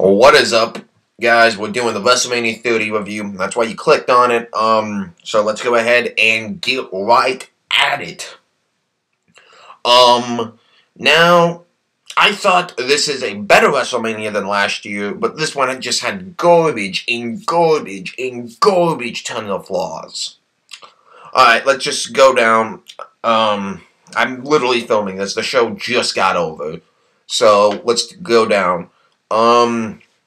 What is up, guys? We're doing the WrestleMania 30 review. That's why you clicked on it. So let's go ahead and get right at it. Now, I thought this is a better WrestleMania than last year, but this one just had garbage and garbage and garbage ton of flaws. Alright, let's just go down. I'm literally filming this. The show just got over. So, let's go down.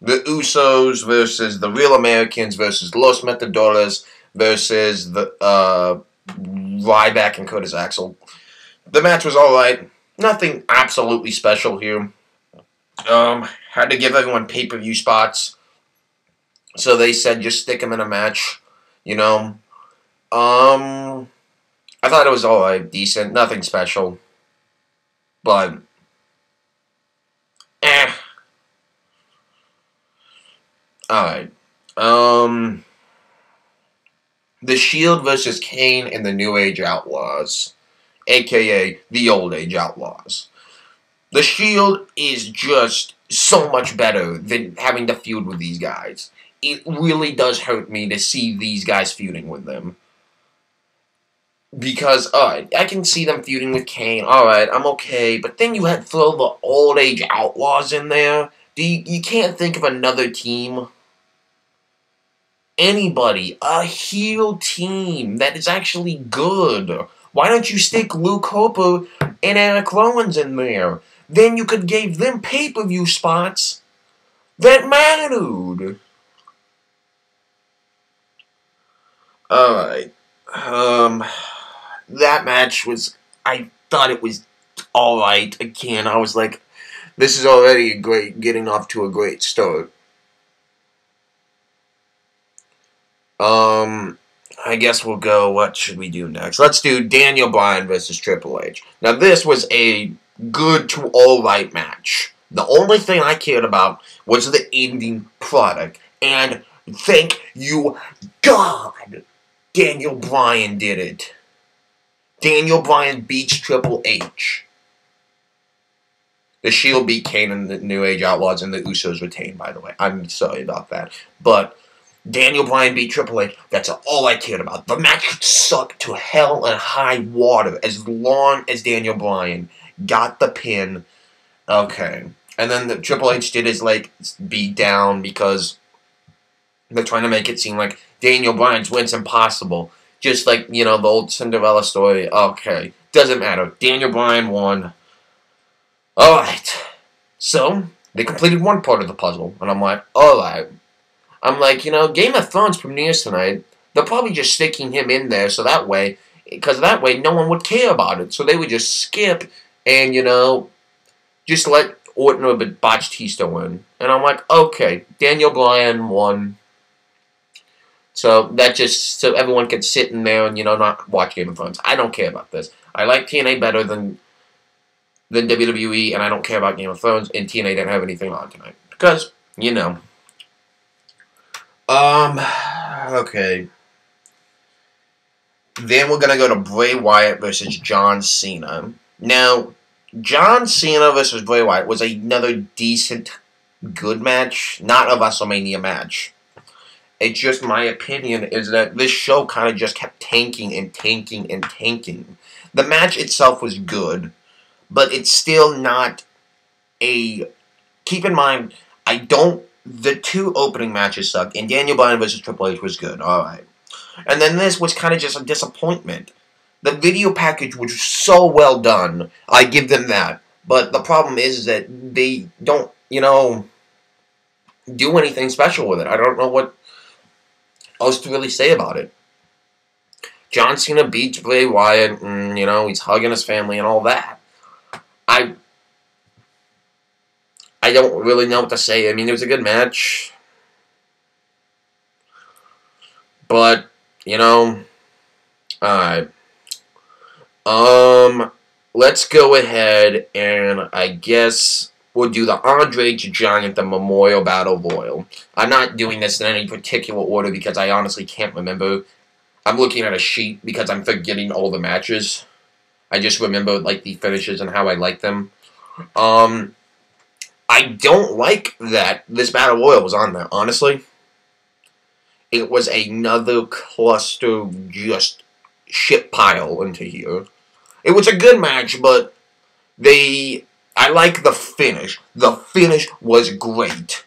The Usos versus the Real Americans versus Los Matadores versus the, Ryback and Curtis Axel. The match was alright. Nothing absolutely special here. Had to give everyone pay-per-view spots. So they said just stick them in a match, you know. I thought it was alright, decent, nothing special. But, alright. The Shield versus Kane and the New Age Outlaws. A.K.A. the Old Age Outlaws. The Shield is just so much better than having to feud with these guys. It really does hurt me to see these guys feuding with them. Because, alright, I can see them feuding with Kane, alright, I'm okay, but then you had to throw the Old Age Outlaws in there. You can't think of another team. Anybody, a heel team that is actually good. Why don't you stick Luke Harper and Eric Rollins in there? Then you could give them pay-per-view spots that mattered. Alright. That match was, I thought it was alright. Again, I was like, this is already getting off to a great start. I guess we'll go, what should we do next? Let's do Daniel Bryan versus Triple H. Now, this was a good to alright match. The only thing I cared about was the ending product. And thank you, God, Daniel Bryan did it. Daniel Bryan beats Triple H. The Shield beat Kane and the New Age Outlaws, and the Usos retained, by the way. I'm sorry about that. But Daniel Bryan beat Triple H. That's all I cared about. The match could suck to hell and high water as long as Daniel Bryan got the pin. Okay. And then the Triple H did his, beat down because they're trying to make it seem like Daniel Bryan's win's impossible. Just like, the old Cinderella story. Okay. Doesn't matter. Daniel Bryan won. Alright. So, they completed one part of the puzzle. And I'm like, alright. I'm like, Game of Thrones premieres tonight. They're probably just sticking him in there so that way, because that way no one would care about it. So they would just skip and, just let Orton or Batista win. And I'm like, okay, Daniel Bryan won. So that just, so everyone could sit in there and, not watch Game of Thrones. I don't care about this. I like TNA better than WWE, and I don't care about Game of Thrones, and TNA didn't have anything on tonight. Because, okay. Then we're gonna go to Bray Wyatt versus John Cena. Now, John Cena versus Bray Wyatt was another decent, good match. Not a WrestleMania match. It's just my opinion is that this show kind of just kept tanking and tanking and tanking. The match itself was good, but it's still not a... Keep in mind, the two opening matches sucked, and Daniel Bryan versus Triple H was good, alright. And then this was kind of just a disappointment. The video package was so well done, I give them that. But the problem is that they don't, do anything special with it. I don't know what else to really say about it. John Cena beats Bray Wyatt, and, he's hugging his family and all that. I don't really know what to say. I mean, it was a good match. But, alright. Let's go ahead and I guess we'll do the Andre the Giant, the Memorial Battle Royal. I'm not doing this in any particular order because I honestly can't remember. I'm looking at a sheet because I'm forgetting all the matches. I just remember, the finishes and how I like them. I don't like that this Battle Royal was on there, honestly. It was another cluster just shit pile into here. It was a good match, but I like the finish. The finish was great.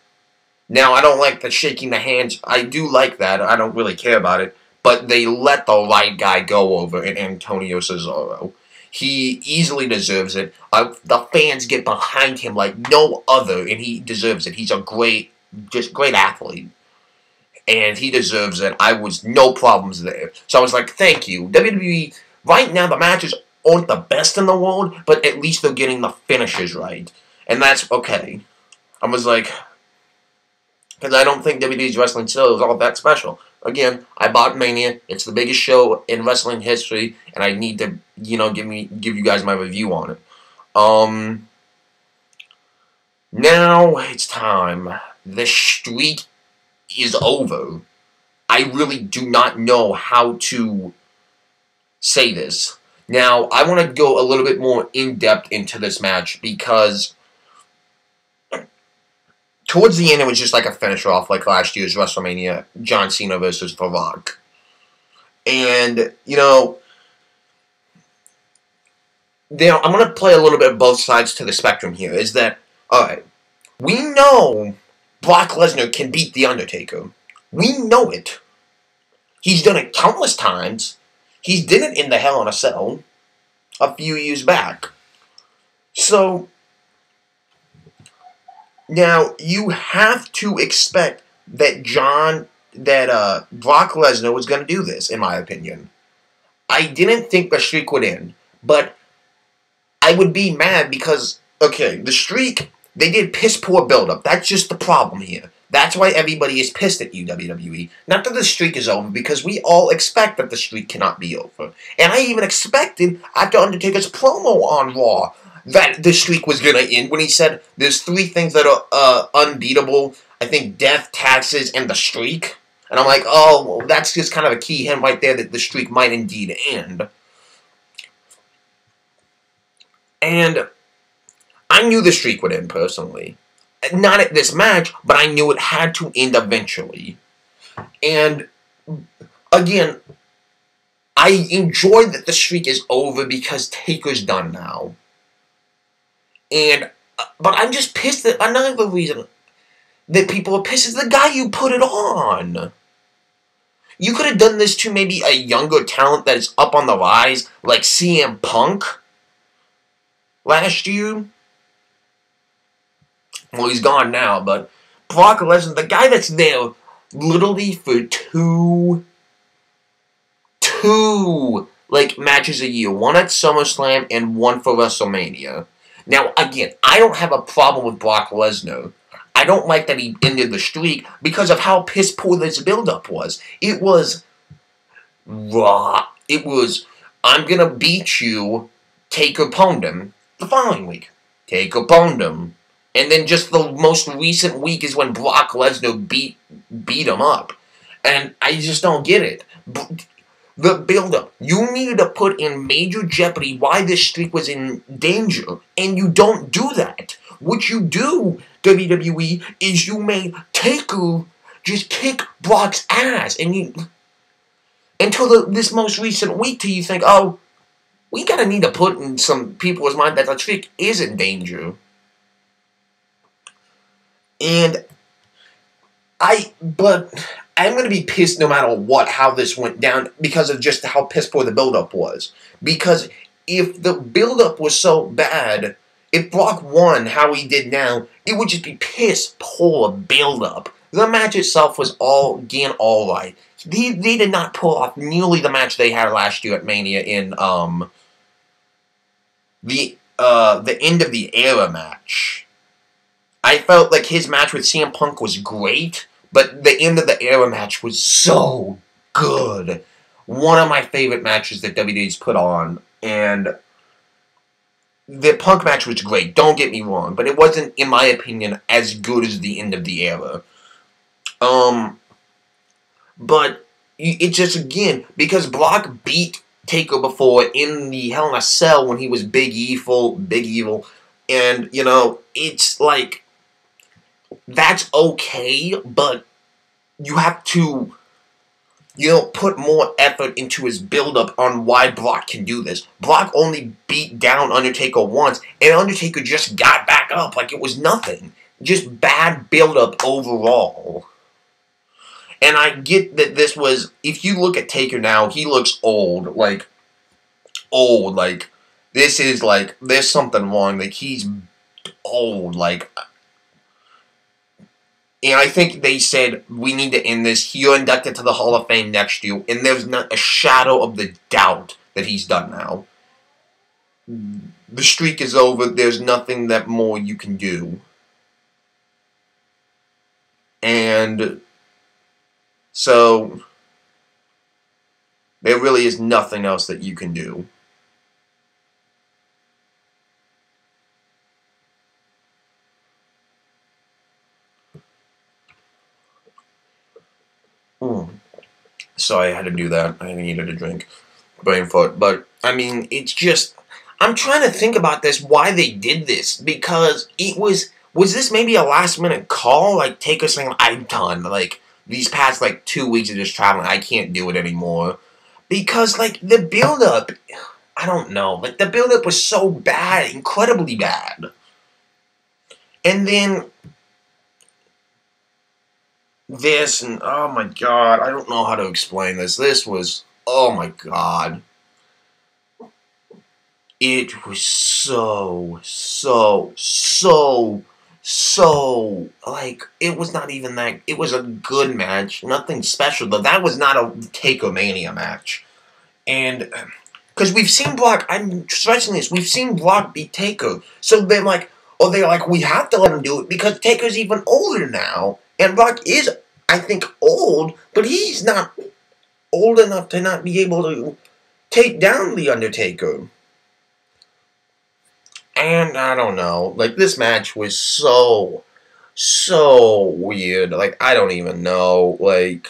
Now, I don't like the shaking the hands. I do like that. I don't really care about it. But they let the right guy go over in Antonio Cesaro. He easily deserves it. The fans get behind him like no other, and he deserves it. He's a great athlete. And he deserves it. I was no problems there. So I was like, thank you. WWE, right now the matches aren't the best in the world, but at least they're getting the finishes right. And that's okay. I was like, because I don't think WWE's wrestling still is all that special. Again, I bought Mania. It's the biggest show in wrestling history, and I need to, give you guys my review on it. Now it's time. The streak is over. I really do not know how to say this. Now, I want to go a little bit more in-depth into this match because towards the end, it was just like a finish off like last year's WrestleMania, John Cena versus The Rock. And, I'm going to play a little bit of both sides to the spectrum here. Is that, alright, we know Brock Lesnar can beat The Undertaker. We know it. He's done it countless times. He's did it in the Hell in a Cell a few years back. So, now, you have to expect that Brock Lesnar was going to do this, in my opinion. I didn't think the streak would end, but I would be mad because, okay, the streak, they did piss poor build-up. That's just the problem here. That's why everybody is pissed at you, WWE. Not that the streak is over, because we all expect that the streak cannot be over. And I even expected, after Undertaker's promo on Raw, that the streak was going to end when he said there's 3 things that are unbeatable. I think death, taxes, and the streak. And I'm like, oh, well, that's just kind of a key hint right there that the streak might indeed end. And I knew the streak would end, personally. Not at this match, but I knew it had to end eventually. And, again, I enjoyed that the streak is over because Taker's done now. But I'm just pissed that another reason that people are pissed is the guy you put it on. You could have done this to maybe a younger talent that is up on the rise, like CM Punk last year. Well, he's gone now, but Brock Lesnar, the guy that's there literally for two matches a year. One at SummerSlam and one for WrestleMania. Now, again, I don't have a problem with Brock Lesnar. I don't like that he ended the streak because of how piss poor this build-up was. It was raw. It was, I'm going to beat you, Taker pwned him. The following week, Taker pwned him. And then just the most recent week is when Brock Lesnar beat him up. And I just don't get it. The build-up. You needed to put in major jeopardy why this streak was in danger. And you don't do that. What you do, WWE, is you made Taker just kick Brock's ass. And until this most recent week till you think, oh, we gotta need to put in some people's mind that the streak is in danger. But I'm going to be pissed no matter what, how this went down, because of just how piss poor the build-up was. Because if the build-up was so bad, if Brock won how he did now, it would just be piss poor build-up. The match itself was again alright. They did not pull off nearly the match they had last year at Mania in, the end of the era match. I felt like his match with CM Punk was great, but the end of the era match was so good. One of my favorite matches that WWE's put on, and the Punk match was great, don't get me wrong, but it wasn't, in my opinion, as good as the end of the era. But it just, again, because Brock beat Taker before in the Hell in a Cell when he was Big Evil, and, it's like, that's okay, but you have to, put more effort into his build-up on why Brock can do this. Brock only beat down Undertaker once, and Undertaker just got back up like it was nothing. Just bad build-up overall. And I get that this was, if you look at Taker now, he looks old. Like, this is, like, there's something wrong. Like, he's old. Like, and I think they said, we need to end this. You're inducted to the Hall of Fame next year. And there's not a shadow of the doubt that he's done now. The streak is over. There's nothing that more you can do. And so, there really is nothing else that you can do. Sorry, I had to do that. I needed a drink. Brain fart. But, I mean, it's just, I'm trying to think about this, why they did this. Because it was this maybe a last minute call? Like, Taker saying, I'm done. Like, these past, 2 weeks of just traveling, I can't do it anymore. Because, the build-up, I don't know. The build-up was so bad, incredibly bad. And then this, and oh my god, I don't know how to explain this. This was, oh my god. It was so, it was not even that, it was a good match, nothing special, though. That was not a Taker-Mania match. And, because we've seen Brock, I'm stressing this, we've seen Brock beat Taker, so they're like, we have to let him do it, because Taker's even older now, and Brock is, I think, old, but he's not old enough to not be able to take down The Undertaker. And, I don't know, this match was so weird, I don't even know, oh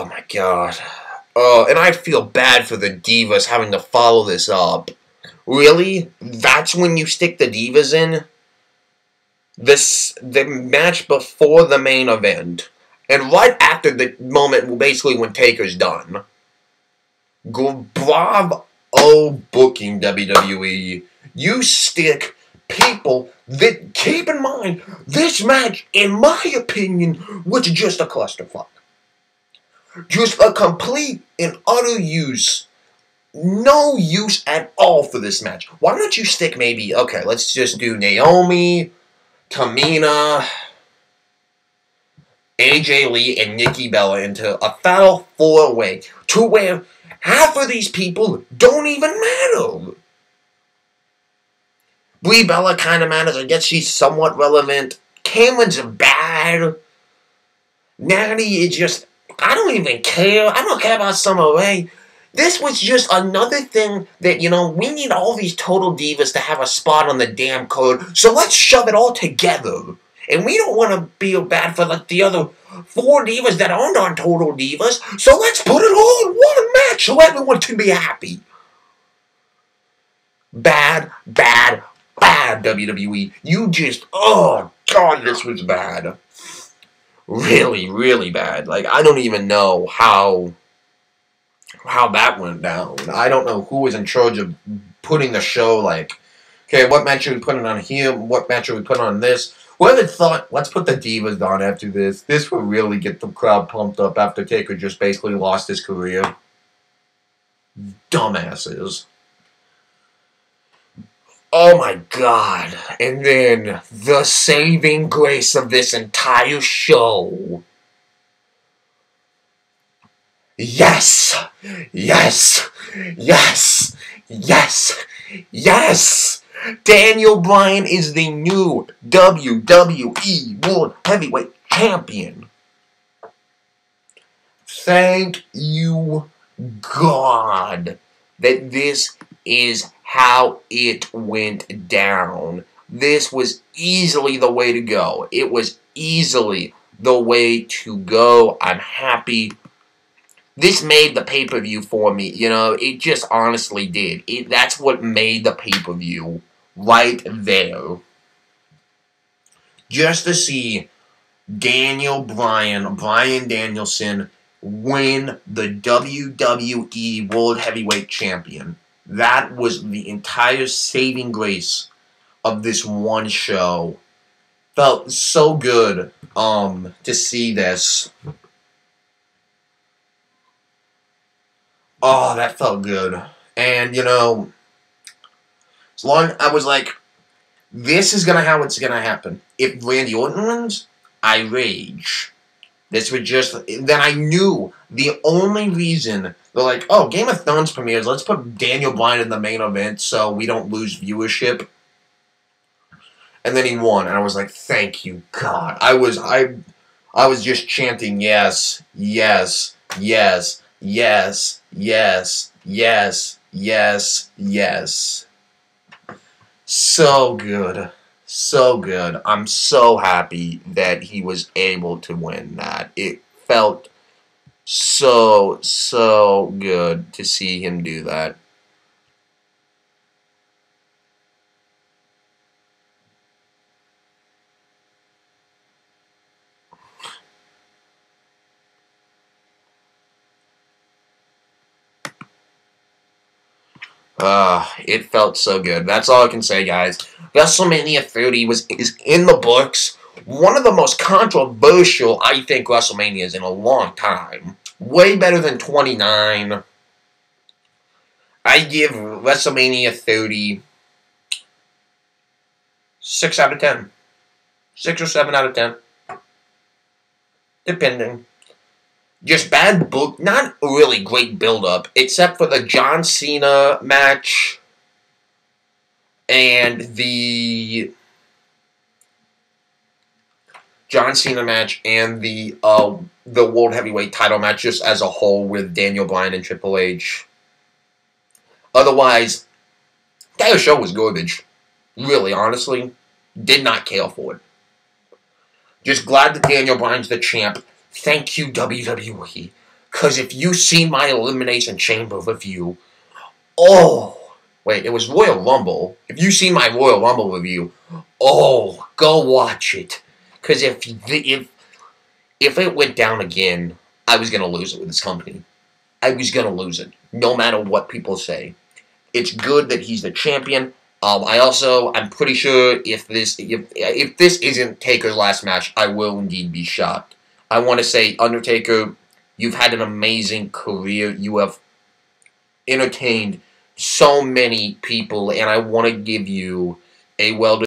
my god. Oh, and I feel bad for the Divas having to follow this up. Really? That's when you stick the Divas in? The match before the main event, and right after the moment, basically, when Taker's done. Bravo booking, WWE. You stick people that, keep in mind, this match, in my opinion, was just a clusterfuck. Just a complete and utter use. No use at all for this match. Why don't you stick maybe, okay, let's just do Naomi, Tamina, AJ Lee, and Nikki Bella into a fatal 4-way, to where half of these people don't even matter. Brie Bella kind of matters. I guess she's somewhat relevant. Cameron's bad. Natty is just, I don't even care. I don't care about Summer Rae. This was just another thing that, we need all these Total Divas to have a spot on the damn card, so let's shove it all together. And we don't want to feel bad for, the other 4 Divas that aren't on Total Divas, so let's put it all in one match so everyone can be happy. Bad, WWE. You just, oh, God, this was bad. Really, really bad. I don't even know how that went down. I don't know who was in charge of putting the show, okay, what match are we putting on here? What match are we putting on this? Whoever thought, let's put the Divas on after this. This will really get the crowd pumped up after Taker just basically lost his career. Dumbasses. Oh my god. And then, the saving grace of this entire show. Yes! Yes! Yes! Yes! Yes! Daniel Bryan is the new WWE World Heavyweight Champion. Thank you, God, that this is how it went down. This was easily the way to go. It was easily the way to go. I'm happy. This made the pay-per-view for me. It just honestly did. That's what made the pay-per-view right there. just to see Bryan Danielson, win the WWE World Heavyweight Champion. That was the entire saving grace of this one show. Felt so good to see this. Oh, that felt good. And, you know, as long I was like, this is how it's gonna happen. If Randy Orton wins, I rage. This would just, then I knew the only reason, they're like, oh, Game of Thrones premieres, let's put Daniel Bryan in the main event so we don't lose viewership. And then he won, and I was like, thank you, God. I was just chanting, yes, yes, yes, yes, yes, yes, yes, yes. So good. So good. I'm so happy that he was able to win that. It felt so, so good to see him do that. It felt so good. That's all I can say, guys. WrestleMania 30 is in the books. One of the most controversial, I think, WrestleManias in a long time. Way better than 29. I give WrestleMania 30 6 out of 10. 6 or 7 out of 10. Depending. Just bad book, not really great build-up, except for the John Cena match and the World Heavyweight title match just as a whole with Daniel Bryan and Triple H. Otherwise, that show was garbage. Really, honestly, did not care for it. Just glad that Daniel Bryan's the champ. Thank you, WWE. Because if you see my Elimination Chamber review, oh, wait, it was Royal Rumble. If you see my Royal Rumble review, oh, go watch it. Because if it went down again, I was going to lose it with this company. I was going to lose it, no matter what people say. It's good that he's the champion. I'm pretty sure if this isn't Taker's last match, I will indeed be shocked. I want to say, Undertaker, you've had an amazing career. You have entertained so many people, and I want to give you a well